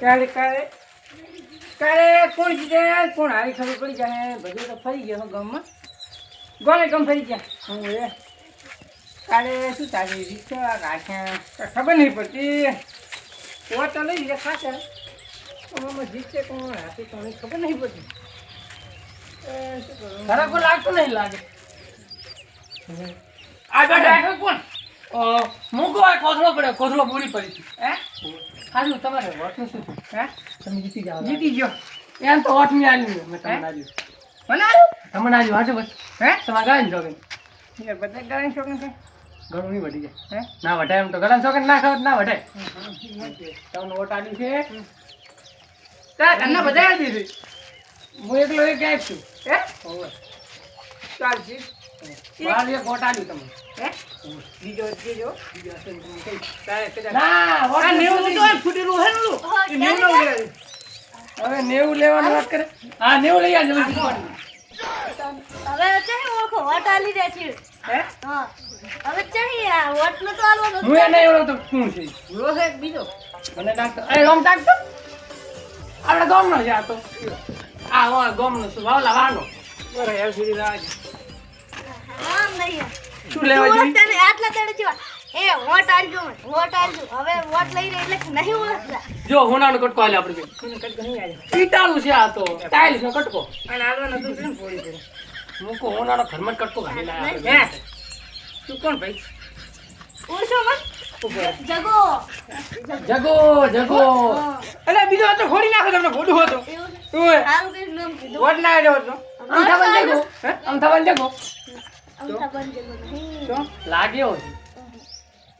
કાલે કાલે કાલે કોણ જીતે કોણ હારી ખબર પડી જાય બધું તો ફરી ગયો ગામમાં ગોલે ગમ ફરી ગયા હું એ કાલે શું તારી રિક્ષા રાખ્યા ખબર નહીં પડતી પોત તો લઈ લીધા ખાસા આમાં જીતશે કોણ હાથી કોણ ખબર નહીં પડતી શું કરું ખરા કોઈ લાગતું નહીં લાગે આ બેઠા કોણ મૂકો આ કોથળો પડ્યો કોથળો પૂરી પડી હતી હે ખાલી તમારે વોટનું શું છે હે તમે જીતી જાઓ જીતી ગયો એમ તો વોટ નહીં આવ્યું મેં તમને આવ્યું મને આવ્યું તમને આવ્યું હાચું બસ હે તમારે ગાળીને શોખીન યાર બધા ગાળીને શોખીન છે ઘણું નહીં વધી જાય હે ના વટાય એમ તો ગળાને શોખીન ના ખાવ ના વટાય તમને વોટ આવ્યું છે તારા ઘરના બધા આવી દીધી હું એકલો એક ગાયબ છું હે ચાલજી મારું એક વોટ આવ્યું તમને હે બીજો ના વોટ 90 તો ફૂટેલું હે ને 90 લેવાનું હવે 90 લેવાની વાત કરે હા 90 લઈ આવજો હવે ચાહી ઓળખો વોટ આલી દે છે હે હા હવે ચાહી આ વોટ નો તો આલવાનો હું એને એવડો તો શું છે ભૂલો છે બીજો મને ડાકતો એ રોમ ડાકતો આપણે ગામનો છે આ તો આ હો ગામનો છું વાવલા વાનો બરે એવ સુધી લાજ હા નહીં શું લેવા જોઈએ તને આટલા તડે જેવા એ વોટ આલજો વોટ આલજો હવે વોટ લઈ રહી એટલે નહીં ઓળખતા જો હોનાનો કટકો આલે આપણે કટકો નહીં આલે પીટાળું છે આ તો ટાઈલ્સ નો કટકો અને આલવાનો તો કેમ પોડી છે મુકો હોનાનો ઘરમાં કટકો ઘાલી લાયા હે તું કોણ ભાઈ ઓછો મત જગો જગો જગો અલે બીજો તો ફોડી નાખો તમને ફોડું હતો ઓય હારું કઈ નામ કીધું વોટ ના આવ્યો હતો અમથાવન જગો હે અમથાવન જગો અમથા બન જગો નહીં તો લાગ્યો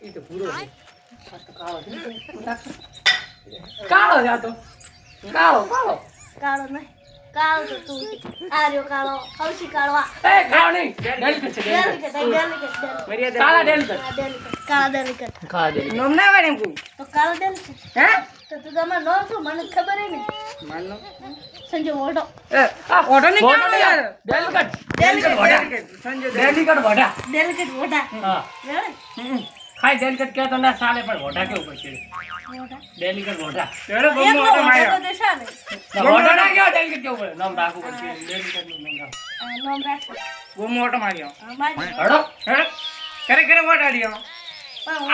એ તો પૂરો છે કાળો છે આ તો કાળો કાળો કાળો નહીં કાળો તો તું આ રહ્યો કાળો હવસી કાળવા એ કાળો નહીં ડેલિકેટ છે ડેલિકેટ કાળા ડેલિકેટ કાળા ડેલિકેટ કાળા ડેલિકેટ નોમ ના વાડે એમ કો તો કાળો ડેલિકેટ હે તો તું તમારું નામ શું મને ખબર હે ને માન લો સંજય મોટો એ આ ફોટો નહીં કાઢો યાર ડેલિકેટ ડેલિકેટ વડા સંજય ડેલિકેટ વડા ડેલિકેટ મોટા હા રેડે ખાઈ ડેલિકેટ કે તો ના ચાલે પણ વડા કેવું પડશે મોટા ડેલિકેટ વડા ચલો ગમો એક ઓટો માર્યો મોટો દેશાને વડા ના કેવો ડેલિકેટ કેવું પડે નામ રાખવું પડશે ડેલિકેટ નું નામ રાખ નામ રાખ ગમો ઓટો માર્યો મારી હડો હે કરે કરે વડા લ્યો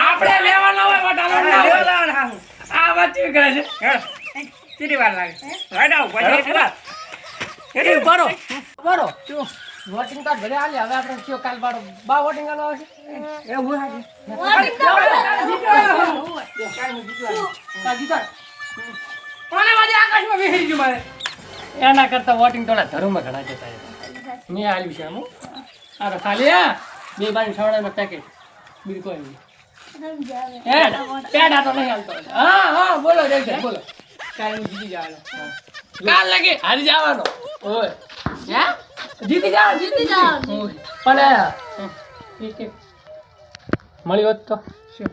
આપણે લેવાનો હોય વડા લેવાનો આ વાત કેવી કરે છે હે કેટલી વાર લાગે હડાવ પછી એટલા કેટલી બરો બરો વોટિંગ કાર્ડ ભલે આલે હવે આપણે કયો કાલ બારો બા વોટિંગ આલો આવશે એવું હાજી કોને વાજે આકાશમાં બેહી ગયું મારે એના કરતા વોટિંગ તોલા ધરુમાં ઘણા જતા મેં આલ્યું છે આમ આ તો ખાલી આ બે બાજુ છોડાનો પેકેટ બીજું કોઈ નહીં હે પેડા તો નહીં હાલતો હા હા બોલો જય બોલો કાલ હું જીતી જવાનો કાલ લાગે હારી જવાનો ઓય હે જીતી જાવ પણ એક મળી હોત તો શું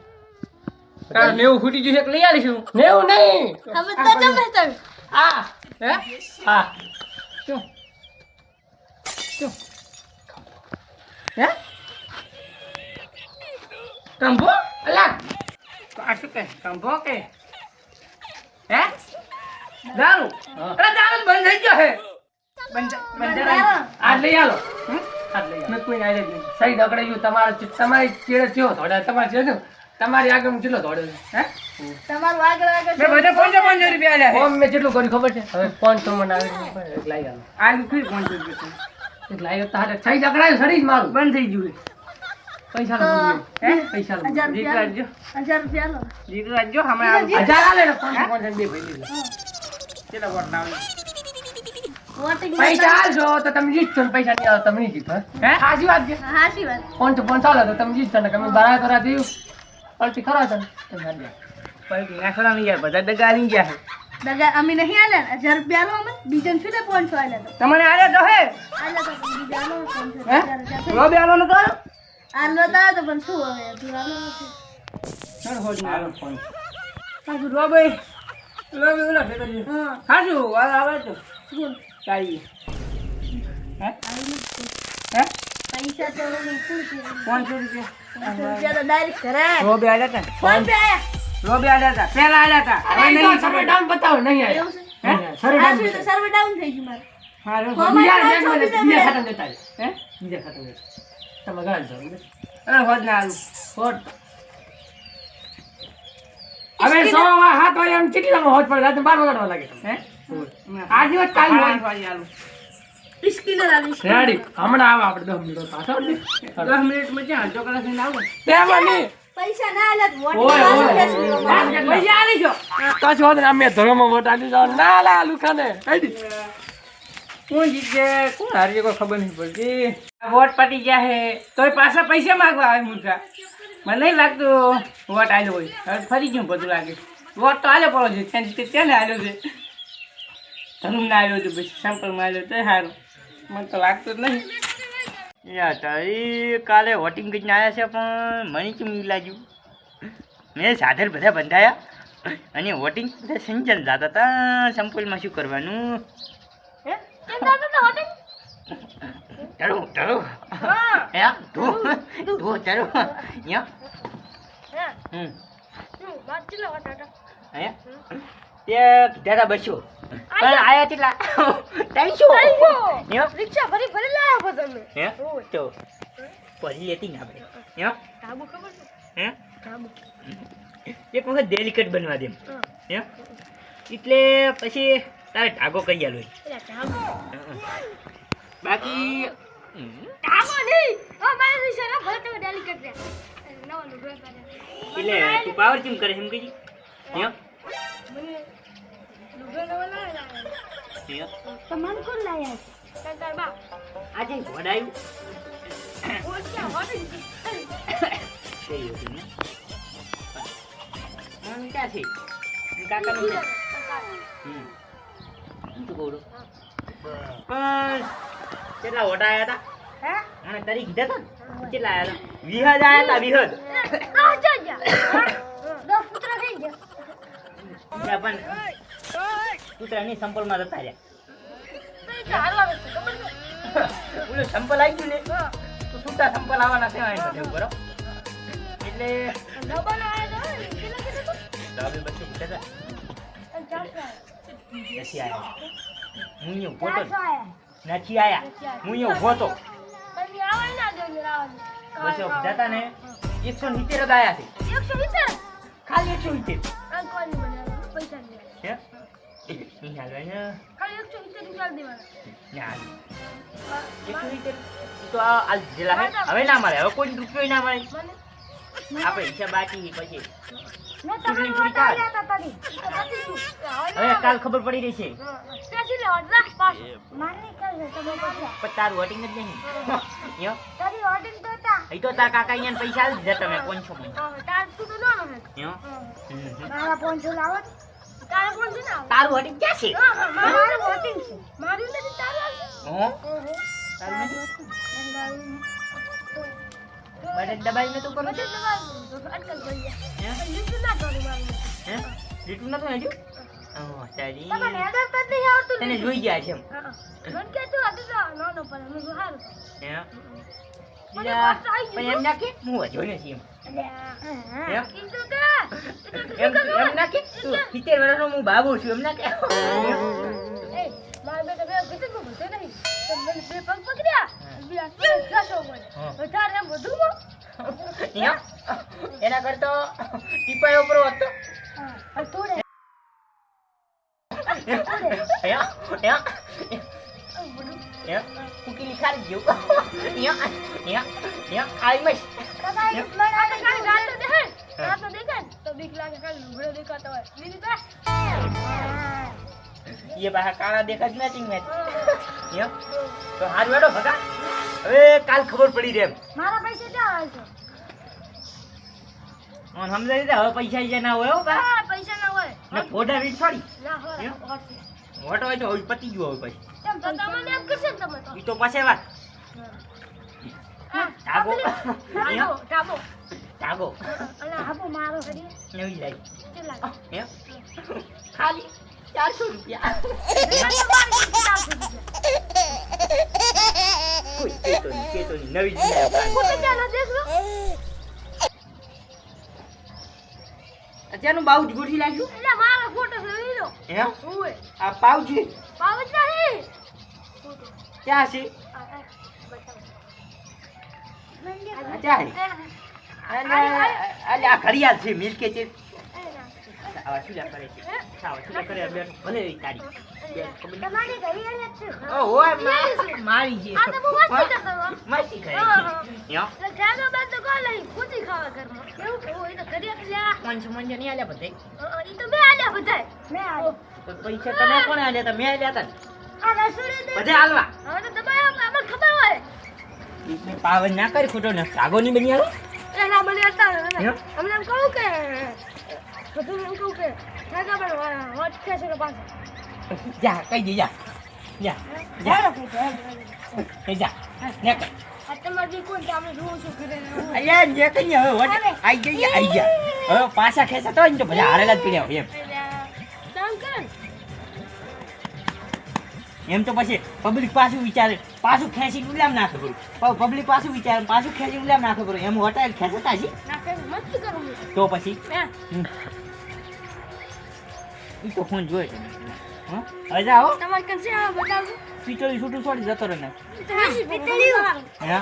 કાલ 90 ફૂટી જશે એટલે લઈ આવીશું 90 નહીં હવે તો જમે તમ આ હે હા શું શું હે કંબો અલા આ શું કે કંબો કે હે દારૂ અરે દારૂ બંધ થઈ ગયો હે બંધ આજ લઈ આલો આજ લઈ મેં કોઈ આઈ નહીં સહી દગડાઈ ગયું તમારી ચેડે થયો થોડા તમારે છે તમારી આગળ કેટલો દોડે હે તમારું આગળ મેં બધા 500 રૂપિયા આલ્યા ઓમ મેં કેટલું કર્યું ખબર છે હવે 500 મને આવી એક લઈ આલો આ ફીર 500 રૂપિયા એક લઈ તારે સહી દગડાઈ સડી જ મારું બંધ થઈ ગયું પૈસા લો હે પૈસા લો જીતવાજો 1000 રૂપિયા લો જીતવાજો હમણાં 1000 આલે ને 500 બે ભાઈ લીધા કેટલા વોટ ના આવે વોટિંગ પૈસા આલશો તો તમે જીતશો ને પૈસા નહીં આવે તમે નહીં જીતો હે સાચી વાત છે હાચી વાત 500 આલો તો તમે જીતશો ને તમે બરાબર કરા દેવું પલટી ખરા છો ને તમે હાલ પલટી નાખવાના નહીં યાર બધા દગા આવી ગયા છે દગા અમે નહીં આલ્યા 1000 રૂપિયા લો અમે બીજન શું લે 500 આલ્યા તો તમને આલે તો હે આલ્યા તો બીજા લો 500 હે રોબે આલો ન તો આલ્યો તા તો પણ શું હવે તું આલો નથી સર હોજ ના આલો ફોન સાજુ રોબે ઓલા ભેગા છે હા સાજુ આવે તો બોલ ચાલી હે હે પૈસા તો નહીં પૂછ્યું 500 રૂપિયા રૂપિયા તો ડાયરેક્ટ કરે રોબે આલે તા ફોન પે લોબી આડ્યા હતા પહેલા આડ્યા હતા હવે નહીં સર્વે ડાઉન બતાવો નહીં આયા એવું છે? સર્વે આ ડાઉન શું છે? સર્વર ડાઉન થઈ ગયું મારે. હા કોમાં બીજા પાંચસો બીજા બીજા ખાતા દેતા હે બીજા ખાતા દેતા તમે ગાળ છો અરે હોદ ના આલુ હોટ હવે 7 વાગે એમ કેટલી વાર હોટ પડે રાતે 12 વાગવા લાગે હે આ દિવસ કાલ હોય આલુ 20 કિલો લાવીશ. રેડી હમણાં આવા આપણે 10 મિનિટ પાછો 10 મિનિટમાં ક્યાં અડધો કલાક થઈને આવું તેમાં નહીં પૈસા ના આલે તો વોટ ઓય, લેવા ઓય. શું બેસવું? પૈસા આલી જો કશું વાંધો નહીં, અમે ધર્મમાં વોટ આલી જાવ ના લા લુખાને હેડી કોણ જીતશે કોણ હારીએ કોઈ ખબર નહીં પડતી આ વોટ પતી ગયા હે તોય પાછા પૈસા માંગવા આવે મૂર્ખા મને નહીં લાગતું વોટ આલ્યો હોય હવે ફરી ગયું બધું લાગે વોટ તો આલ્યો પડો છે ત્યાં ને આલ્યો છે ધર્મ ના આવ્યો છે પછી સેમ્પલમાં આવ્યો તો સારું મને તો લાગતું જ નહીં યાર તારી કાલે વોટિંગ કરીને આવ્યા છે પણ મને કેમ નહીં લાગ્યું મેં સાધન બધા બંધાયા અને વોટિંગ બધા સિંચન જતા હતા સેમ્પલમાં શું કરવાનું હે? કેમ જાતો તો હોટેલ? ચલો ચલો હા. તું ચલો યા હે? હમ વાત ચલો વોટ આટા. તે કીધા બસો પણ આયા કેટલા 300 રિક્ષા ભરી ભરી લાવ્યો છો તમે. હે તો પડી લેતી ને આપણે યા ઢાબુ ખબર છે? હે ઢાબુ. એક વખત ડેલિકેટ બનવા દે હા. હે એટલે પછી તારે ઢાગો કરી આલો એટલે ઢાબુ. બાકી ઢાબુ નહીં. ઓ મારી રિક્ષા ના ભલે તમે ડેલિકેટ રે. નવા લુગડા પહેર્યા. એટલે તું પાવર કેમ કરે એમ કહીજી હે મને લુગડા નવા લાવ્યા. હે તો મન કોણ લાયા છે? તાર બા. આજે વડાયું વોટ ક્યાં હોટેલ છે? થઈ હતું ને મન ક્યાં છે કાકાનું છે હમ તું બોલો પણ કેટલા વોટ આયા હતા હે? અને તારી કીધા હતા ને કેટલા આયા હતા વિહદ આયા હતા વિહદ દસ પુત્ર થઈ ગયા. ત્યાં પણ કૂતરાની સંપલમાં જતા રહ્યા તો હારું આવે છે ખબર છે? ઓલું સંપલ આવી ગયું ને તો છૂટા સંપલ આવવાના છે અહીં બધે બરો એટલે ડબલ આયા તો કેટલા કેટલા ડાબે બચ્ચો કીધા અને 400 આયા. નથી આયા હું યો 400 ફોટો આયા. નથી આયા હું યો ફોટો તમે આવા ના દો આવવાનું. બસો જતા ને 170 જ આયા છે 120 ખાલી 170 આ કોની બનાવ્યું પૈસા નહીં. હે નહીં હાલવાય ને ખાલી 170 રૂપિયા દેવાના. ના 170 તો આ જેલા હે હવે ના મળે હવે કોઈ રૂપિયો ના મળે મને આપણે હિસાબ બાકી પછી મેં ચૂંટણી તમને પૂરી વોટ કાઢ. આલ્યા હતા તારી. તો નથી તું. હવે કાલ ખબર પડી રહી છે ત્યાંથી લે વોટ રાખ પાછો. મારે નહીં કરવું તમે પછી. પણ તારું વોટિંગ જ નહીં યો તારી વોટિંગ તો હતા. અહીં તો તાર કાકા અહીંયા પૈસા આલી દીધા તમે 500 માં તાર તું તો નાનો હે. યો મારા 500 લાવો. તારા 500 ના આવે. તારું વોટિંગ ક્યાં છે મારું વોટિંગ છે. મારું નથી તારું આવશે. હો તારું નથી બટન દબાઈને તો કરો બધું દબાવી તો અટકલ પડી જાય. હે પણ લીધું ના કરું મારું. હે લીટું નતું હજુ તારી તમને હેડર તો નહીં આવડતું તને ને. જોઈ ગયા છે એમ હા. મને કે તું હતું તો નાનો પણ અમે સારું. હે મને વાત આવી ગઈ. પણ એમ ના કે હું જોઈ નથી એમ એટલે હે? ઈ તો કે એમ ના કે તું 70 વર્ષનો હું બાબુ છું એમ ના કે એ મારા બેટા બે કીધું તું બધું નહીં. તો મને બે પગ પકડ્યા. બે હાથ પગ ઘસો મને. હા. વધારે એમ બધું માં. યો એના કરતો ટીપાયો ઉપર હતો હા. અને થોડે યો યો બધું. યો કુકીલી ખારી ગયો યો યો યો આઈ મસ કાકા એ મને આ તો ખાલી રાત તો દેખાય. રાત તો દેખાય ને તો બીક લાગે ખાલી લુગડો દેખાતો હોય. બીજું તો ये बाहर काला देखा જ મેચિંગ મેચ યો તો હાર વેડો ભગા હવે કાલ ખબર પડી રે એમ મારા પૈસા ક્યાં આવે છે? ઓન સમજાઈ દે હવે પૈસા ઈ ના હોય હો બા હા, પૈસા ના હોય. ને ફોટા રીત છોડી ના હોય. હે? વોટો હોય તો હવે પતી ગયો હવે પછી કેમ તો તમને એમ કરશે ને તમે તો. ઈ તો પાસે વાત હા. ધાગો ઢાબો, ઢાબો. ધાગો અને હાબો મારો કરી નવી જાય કેટલા? હે ખાલી 400 રૂપિયા કોઈ કેતો નહીં નવી જ લાવ્યો પોતે ચાલો દેખ લો. અત્યારનું બાઉચ ગોઠવી લાગ્યું એટલે મારો ફોટો છે લીધો એમ ઓય આ પાઉચ છે પાવત નહીં ફોટો ક્યાં છે આ ક્યાં છે અને આ ઘડિયાળ છે મિલકે છે આવા શું કરે છે આવા શું કરે બેન ભલે તારી તમારી ઘડિયાળ જ છે ઓ હોય મારી છે આ તો બહુ મસ્તી કરતો મસ્તી કરે હા. યો એટલે જાનો બાદ તો કોલ નહીં ખુદી ખાવા ઘરમાં કેવું કેવું એ તો ઘડિયાળ લ્યા મંજ નહીં આલ્યા બધે એ તો મેં આલ્યા બધાય મેં આલ્યા તો પૈસા તમે કોણે આલ્યા તા મેં આલ્યા તા આ રસોડે દે બધે હાલવા હવે તો દબાયો આમાં ખબર હોય મેં પાવન ના કરી ખોટો ને સાગો ની બની આલો એના મને હતા યો? અમને એમ કહું કે બધું એમ કહું કે ઠાકા પણ હોટ કે છે પાછા જા કઈ દી જા જા જા કઈ જા ને કઈ આ તમારી કોણ તમે જોઉં છું ઘરે અલ્યા ને કઈ હવે વટ આઈ ગયા હવે પાછા ખેંચા તો ને તો બધા હારેલા જ પીડ્યા હોય નામ કરે એમ તો પછી પબ્લિક પાછું વિચારે પાછું ખેંચીને ઉલામ નાખે પડું પબ્લિક પાછું વિચારે પાછું ખેંચીને ઉલામ નાખે પડું એમ વટાય ખેંચતા છે ના કે મત કરું તો પછી મેં ઈ તો ફોન જોયે છે હા હવે જાઓ તમારે કંસે આ બતાવું પીચોળી છૂટું છોડી જતો રહે ને પિતળિયું હા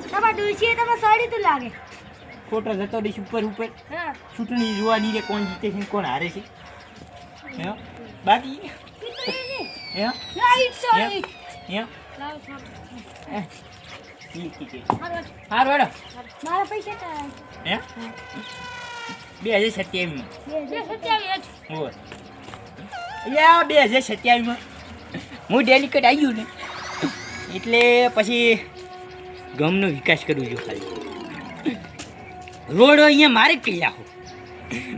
તમાર ડોશીએ તમે સાડી તો લાગે ખોટો જતો રહીશ ઉપર ઉપર હા ચૂંટણી જોવાની રે કોણ જીતે છે ને કોણ હારે છે હે બાકી પિતળિયું હે લાઈટ સાઈડ હે લાવ ઠીક છે મારો હારું હેડો મારા પૈસા કા હે 2027 માં જે સત્યાવી હોય યા 2027 માં હું ડેલિકેટ આવ્યું ને એટલે પછી ગામનો વિકાસ કરવો જોઈએ ખાલી રોડ અહીંયા મારે જ કરી નાખો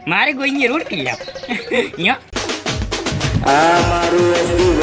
મારે કોઈ અહીંયા રોડ કરી નાખો અહીંયા આ મારું